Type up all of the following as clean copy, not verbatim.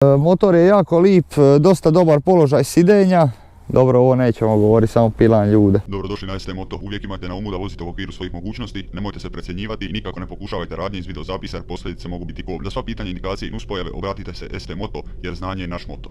Motor je jako lip, dosta dobar položaj sidenja. Dobro, ovo nećemo govoriti, samo pilan ljude. Dobrodošli na ST Moto, uvijek imajte na umu da vozite u okviru svojih mogućnosti, nemojte se precjenjivati i nikako ne pokušavajte radnje iz video zapisa jer posljedice mogu biti kobne. Za sva pitanja, indikacije i nuspojave obratite se ST Moto jer znanje je naš moto.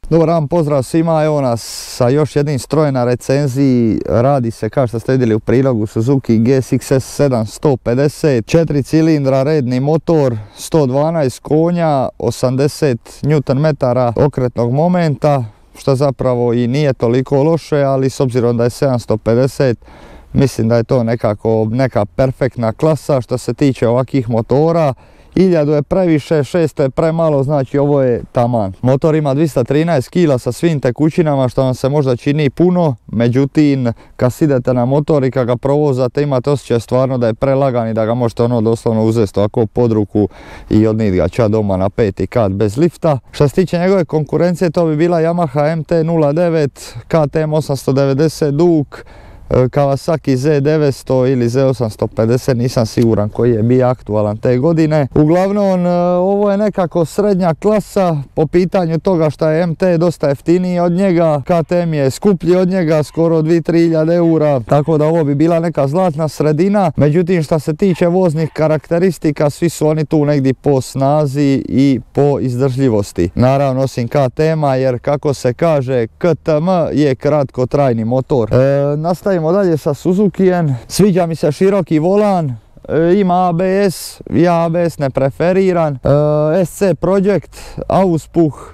Dobar dan, pozdrav svima, evo nas sa još jednim strojem na recenziji. Radi se, kao što ste vidjeli u prilogu, Suzuki GSX-S 750, 4 cilindra, redni motor, 112 konja, 80 Nm okretnog momenta, što zapravo i nije toliko loše, ali s obzirom da je 750, mislim da je to neka perfektna klasa što se tiče ovakvih motora. 1000 je previše, 600 je premalo, znači ovo je taman. Motor ima 213 kg sa svim tekućinama, što vam se možda čini puno, međutim kad idete na motor i kad ga provozate imate osjećaj stvarno da je prelagan i da ga možete doslovno uzeti ovako pod ruku i odnijeti ga ča doma na 5. kat bez lifta. Što se tiče njegove konkurencije, to bi bila Yamaha MT-09, KTM 890 Duke, Kawasaki Z900 ili Z850, nisam siguran koji je bio aktualan te godine. Uglavnom, ovo je nekako srednja klasa po pitanju toga što je MT dosta jeftiniji od njega, KTM je skuplji od njega, skoro 2-3 eura, tako da ovo bi bila neka zlatna sredina. Međutim, što se tiče voznih karakteristika, svi su oni tu negdje po snazi i po izdržljivosti. Naravno, osim KTM-a, jer kako se kaže, KTM je kratkotrajni motor. Nastavimo dalje sa Suzukijem. Sviđa mi se široki volan, ima ABS, ja ABS ne preferiram, SC Project, auspuh,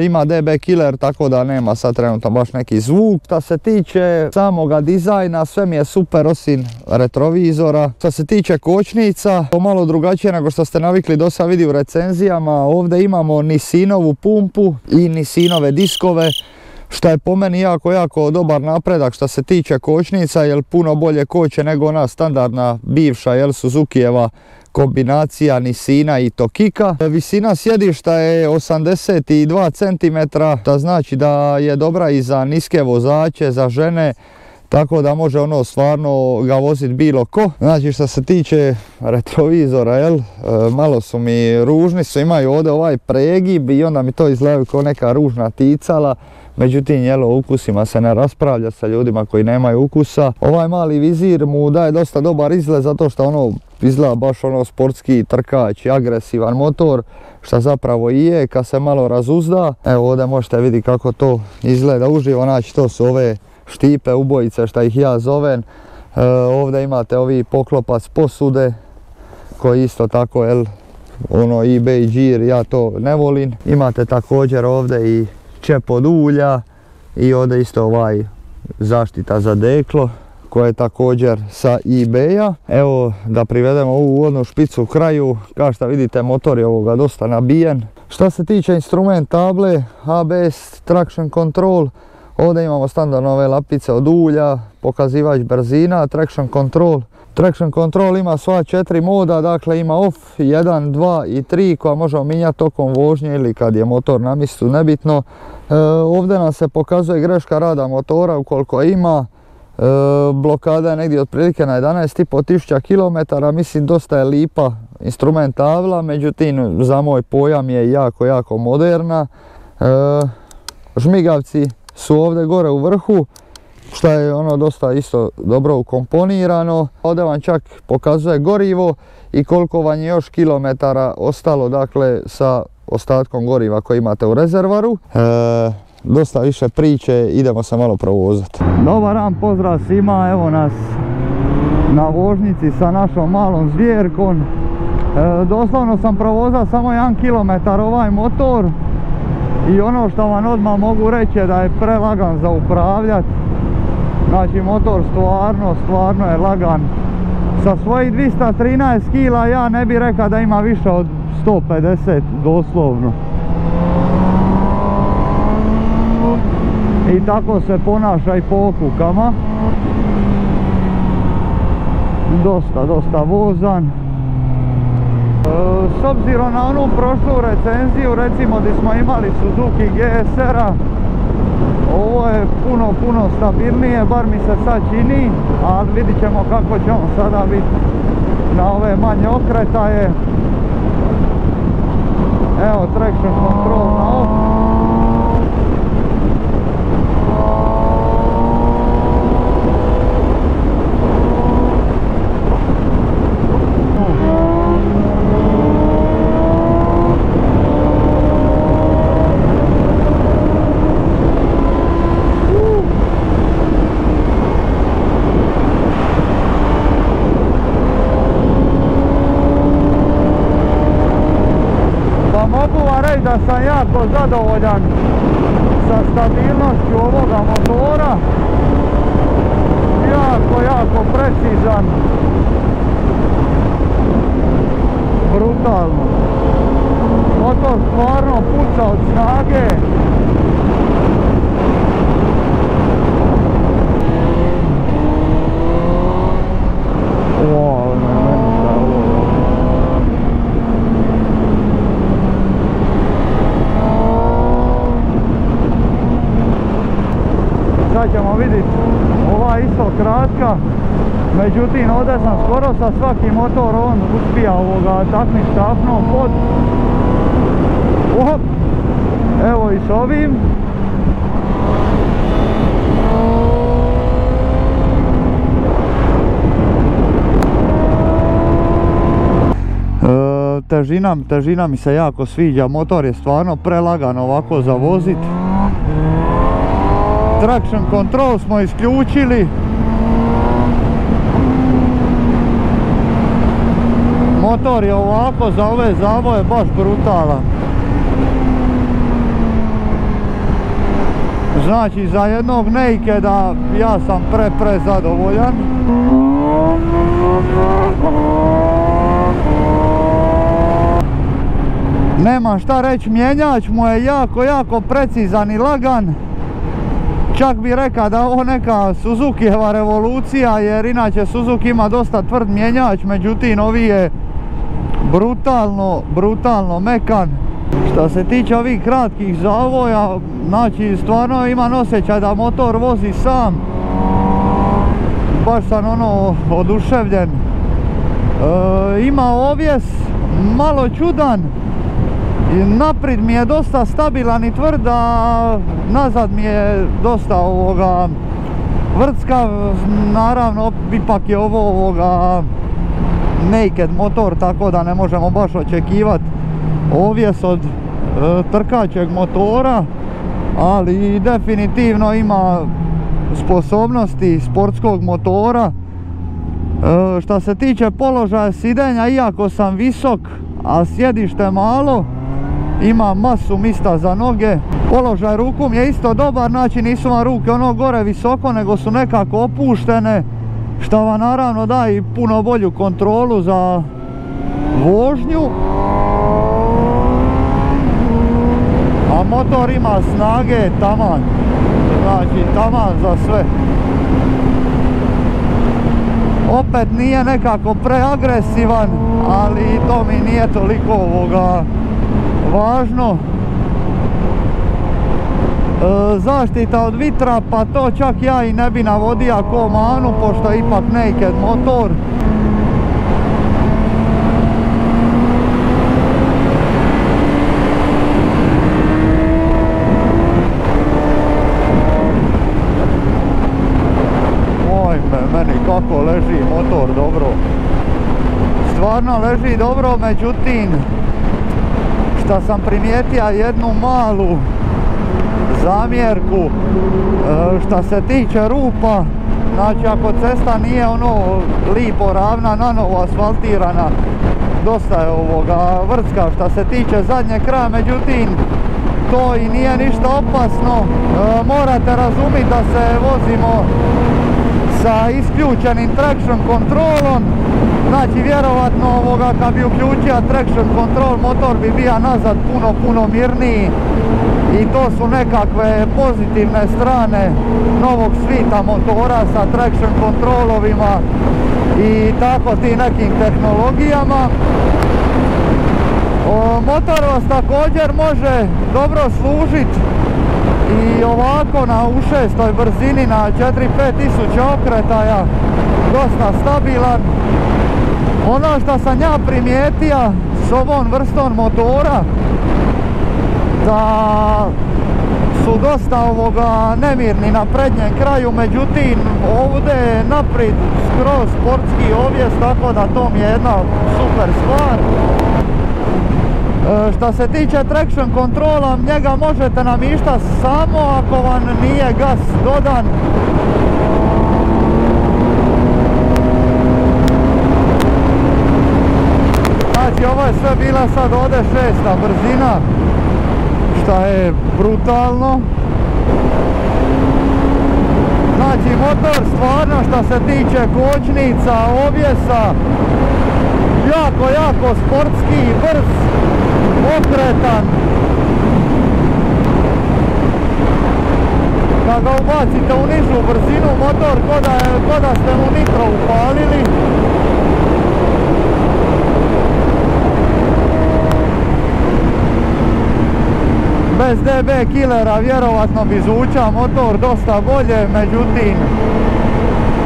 ima DB killer, tako da nema sad trenutno baš neki zvuk. Što se tiče samoga dizajna, sve mi je super osim retrovizora. Što se tiče kočnica, to malo drugačije nego što ste navikli do sad vidjeti u recenzijama. Ovdje imamo Nissinovu pumpu i Nissinove diskove, što je po meni jako dobar napredak što se tiče kočnica, jer puno bolje koče nego ona standardna bivša Suzukijeva kombinacija Nissina i Tokika. Visina sjedišta je 82 cm, to znači da je dobra i za niske vozače, za žene, tako da može stvarno ga voziti bilo ko. Znači što se tiče retrovizora, malo su mi ružni, imaju ovdje ovaj pregib i onda mi to izgledaju kao neka ružna ticala. Međutim, o ukusima se ne raspravlja sa ljudima koji nemaju ukusa. Ovaj mali vizir mu daje dosta dobar izgled zato što izgleda baš sportski trkač i agresivan motor, što zapravo i je kad se malo razuzda. Evo ovdje možete vidjeti kako to izgleda uživo, znači to su ove štipe ubojice što ih ja zovem. Ovdje imate ovi poklopac posude koji isto tako eBay džir, ja to ne volim. Imate također ovdje i čep od ulja i ovdje isto zaštita za deklo koja je također sa eBaya. Evo da privedemo ovu uvodnu špicu u kraju, kao što vidite motor je ovoga dosta nabijen. Što se tiče instrument table, ABS, traction control, ovdje imamo standardno ove lapice od ulja, pokazivač brzina, traction control. Traction control ima sva 4 moda, dakle ima off, 1, 2 i 3 koja možemo mijenjati tokom vožnje ili kad je motor na mjestu, nebitno. Ovdje nam se pokazuje greška rada motora ukoliko ima. Blokada je negdje otprilike na 11.500 km, mislim dosta je lipa instrument tabla, međutim za moj pojam je jako moderna. Žmigavci su ovdje gore u vrhu, što je dosta isto dobro ukomponirano. Ovdje vam čak pokazuje gorivo i koliko vam je još kilometara ostalo, dakle sa ostatkom goriva koji imate u rezervaru. Dosta više priče, idemo se malo provozati. Dobar dan, pozdrav svima, evo nas na vožnici sa našom malom zvjerkom. Doslovno sam provozao samo 1 km ovaj motor. I ono što vam odmah mogu reći je da je prelagan za upravljati. Znači motor stvarno je lagan. Sa svojih 213 kg ja ne bih rekao da ima više od 150 doslovno. I tako se ponaša i po okukama. Dosta vozan. S obzirom na onu prošlu recenziju, recimo gdje smo imali Suzuki GSR-a, ovo je puno stabilnije, bar mi se sad čini, ali vidit ćemo kako će on sada biti na ove manje okretaje. Evo, traction control na off. Da sam jako zadovoljan sa stabilnošću ovoga motora, jako precizan, brutalno. Motor stvarno puca od snage. Sad ćemo vidjeti, ova je isto kratka, međutim ovdje sam skoro sa svaki motor on uspija taknit štapnom pod. Evo i s ovim. Težina mi se jako sviđa, motor je stvarno prelagan ovako za vozit. Traction control smo isključili. Motor je ovako za ove zavoje baš brutalan. Znači za jednog nakeda ja sam pre zadovoljan. Nemam šta reći, mjenjač mu je jako precizan i lagan. Čak bi rekao da je ovo neka Suzukijeva revolucija, jer inače Suzuki ima dosta tvrd mjenjač, međutim ovi je brutalno mekan. Što se tiče ovih kratkih zavoja, znači stvarno imam osjećaj da motor vozi sam. Baš sam oduševljen. Ima ovjes malo čudan. Naprijed mi je dosta stabilan i tvrd, a nazad mi je dosta vrtskav. Naravno, ipak je ovo naked motor, tako da ne možemo baš očekivati ovjes od trkaćeg motora, ali definitivno ima sposobnosti sportskog motora. Što se tiče položaja sidenja, iako sam visok, a sjedište malo, ima masu mista za noge. Položaj ruku mi je isto dobar, znači nisu vam ruke gore visoko, nego su nekako opuštene, što vam naravno da i puno bolju kontrolu za vožnju. A motor ima snage taman, znači taman za sve. Opet nije nekako preagresivan, ali to mi nije toliko važno. Zaštita od vitra, pa to čak ja i ne bi navodio ko manu, pošto je ipak naked motor. Meni kako leži motor dobro. Stvarno leži dobro, međutim što sam primijetio jednu malu zamjerku što se tiče rupa. Znači ako cesta nije lipo ravna, nanovo asfaltirana, dosta je vrtska što se tiče zadnje kraja, međutim to i nije ništa opasno. Morate razumjeti da se vozimo sa isključenim traction kontrolom. Znači vjerovatno kad bi uključio traction control motor bi bio nazad puno mirniji. I to su nekakve pozitivne strane novog svita motora sa traction kontrolovima i tako ti nekim tehnologijama. Motor vas također može dobro služiti i ovako na U6 brzini na 4-5 tisuća okretaja, dosta stabilan. Ono što sam ja primijetio s ovom vrstom motora, da su dosta nemirni na prednjem kraju, međutim ovdje je naprijed skroz sportski ovjes, tako da to mi je jedna super stvar. Što se tiče traction kontrola, njega možete namištati samo ako vam nije gas dodan. Znači ovo je sve bila sad ovdje 6. brzina, što je brutalno. Znači motor stvarno što se tiče kočnica, objesa, jako sportski, brz, okretan. Kad ga ubacite u nižu brzinu, motor ko da ste mu nitro upalili. Bez DB killera vjerovatno bi zvučao motor dosta bolje, međutim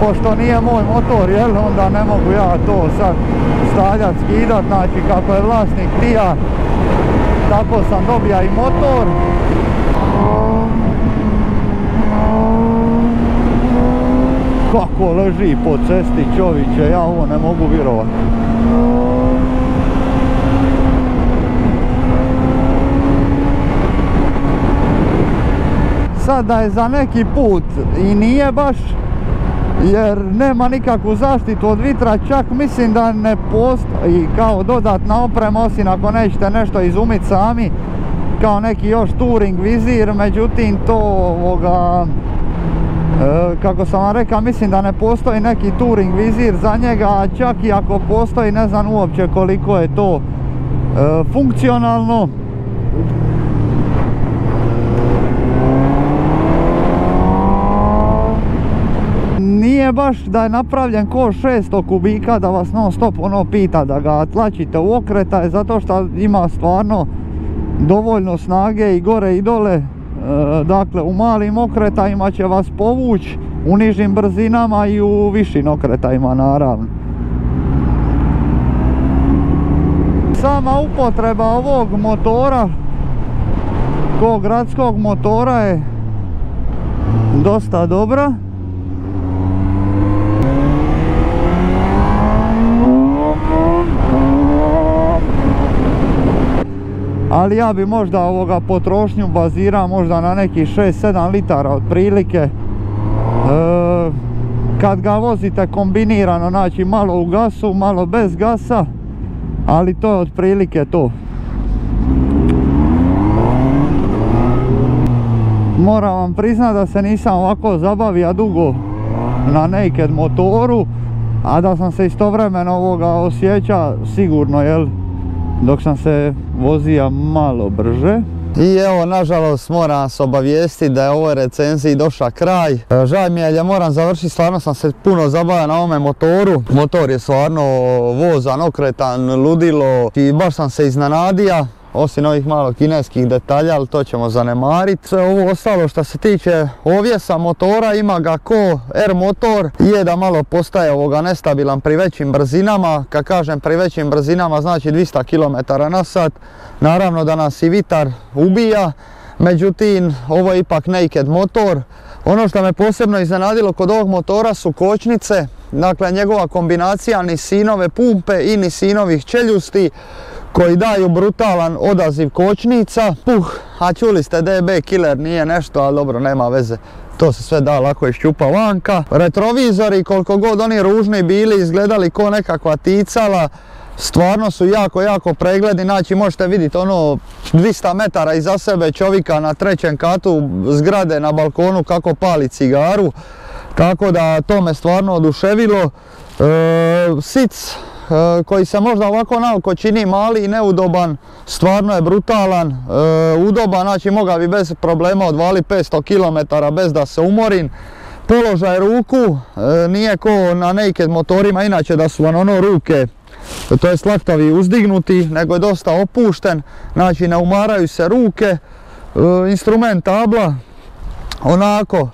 pošto nije moj motor, onda ne mogu ja to sad stavljat, skidat. Znači kako je vlasnik htija, tako sam dobija i motor. Kako leži po cesti čovječe, ja ovo ne mogu vjerovat. Sad da je za neki put i nije baš, jer nema nikakvu zaštitu od vitra, čak mislim da ne postoji kao dodatna oprema, osim ako nećete nešto izumit sami, kao neki još touring vizir, međutim to kako sam vam rekao, mislim da ne postoji neki touring vizir za njega, a čak i ako postoji ne znam uopće koliko je to funkcionalno. Nije baš da je napravljen ko 600 kubika da vas non stop pita da ga tlačite u okretaj, zato što ima stvarno dovoljno snage i gore i dole. Dakle u malim okretajima će vas povući, u nižim brzinama i u višim okretajima naravno. Sama upotreba ovog motora, ko gradskog motora, je dosta dobra. Ali ja bi možda potrošnju bazirao možda na nekih 6-7 litara otprilike. Kad ga vozite kombinirano, znači malo u gasu, malo bez gasa, ali to je otprilike to. Moram vam priznati da se nisam ovako zabavio dugo na naked motoru, a da sam se istovremeno osjeća sigurno, dok sam se vozio malo brže. I evo, nažalost moram vas obavijestiti da je ovoj recenziji došao kraj. Žao mi je jer moram završiti, stvarno sam se puno zabavio na ovome motoru. Motor je stvarno vozan, okretan, ludilo i baš sam se iznenadio. Osim ovih malo kineskih detalja, ali to ćemo zanemariti. Sve ovo ostalo što se tiče ovjesa motora, ima ga ko R motor, je da malo postaje nestabilan pri većim brzinama. Kad kažem pri većim brzinama, znači 200 km/h. Naravno da nas i vitar ubija, međutim ovo je ipak naked motor. Ono što me posebno iznenadilo kod ovog motora su kočnice, dakle njegova kombinacija nisinove pumpe i nisinovih čeljusti koji daju brutalan odaziv kočnica. A čuli ste DB killer nije nešto, ali dobro, nema veze. To se sve da lako iščupa vanka. Retrovizori, koliko god oni ružni bili, izgledali ko nekakva ticala, Stvarno su jako pregledni, znači možete vidjeti ono 200 metara iza sebe čovjeka na 3. katu zgrade na balkonu kako pali cigaru, tako da to me stvarno oduševilo. Sic koji se možda ovako naoko čini mali i neudoban, stvarno je brutalan, udoban, znači mogao bi bez problema odvaliti 500 km bez da se umorim. Položaj ruku nije ko na naked motorima, inače da su vam ono ruke, to je laktavi uzdignuti, nego je dosta opušten, znači ne umaraju se ruke. Instrument tabla, onako,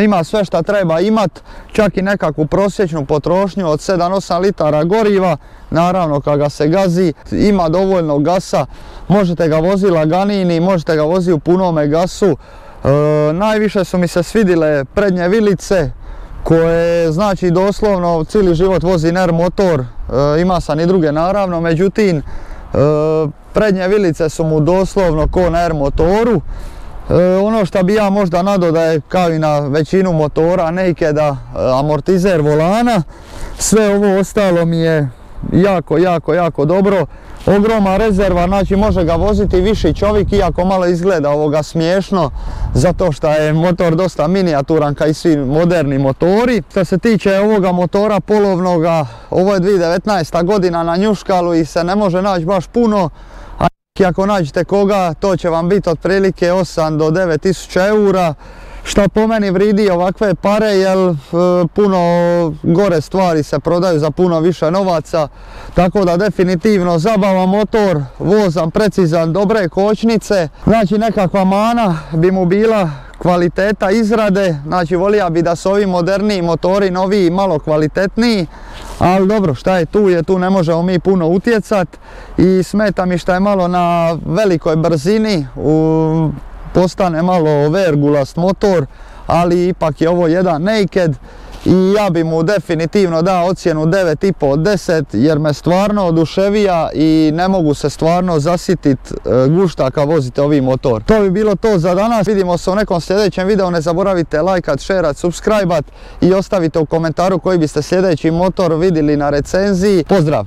ima sve što treba imat, čak i nekakvu prosječnu potrošnju od 7-8 litara goriva, naravno kad ga se gazi, ima dovoljno gasa, možete ga voziti laganini, možete ga voziti u punome gasu. Najviše su mi se svidile prednje vilice, koje znači doslovno cijeli život vozim R motor, ima sam i druge naravno, međutim prednje vilice su mu doslovno ko na R motoru. Ono što bi ja možda nadodaje kao i na većinu motora nakeda, amortizer volana, sve ovo ostalo mi je jako dobro. Ogromna rezerva, znači može ga voziti viši čovjek, iako malo izgleda ovoga smiješno, zato što je motor dosta minijaturan kao i svi moderni motori. Što se tiče ovoga motora polovnoga, ovo je 2019. godina na njuškalu i se ne može naći baš puno, a ako nađete koga, to će vam biti otprilike 8 do 9 tisuća eura. Šta po meni vridi ovakve pare, jer puno gore stvari se prodaju za puno više novaca, tako da definitivno zabavan motor, vozan, precizan, dobre kočnice. Znači nekakva mana bi mu bila kvaliteta izrade, znači volio bi da su ovi moderniji motori, noviji, malo kvalitetniji, ali dobro, šta je tu, ne možemo mi puno utjecat i smeta mi šta je malo na velikoj brzini, postane malo vergulast motor, ali ipak je ovo jedan naked i ja bi mu definitivno dao ocjenu 9,5 od 10 jer me stvarno oduševija i ne mogu se stvarno zasjetit gušta kad vozite ovi motor. To bi bilo to za danas, vidimo se u nekom sljedećem videu, ne zaboravite lajkat, šerat, subscribat i ostavite u komentaru koji biste sljedeći motor vidjeli na recenziji. Pozdrav!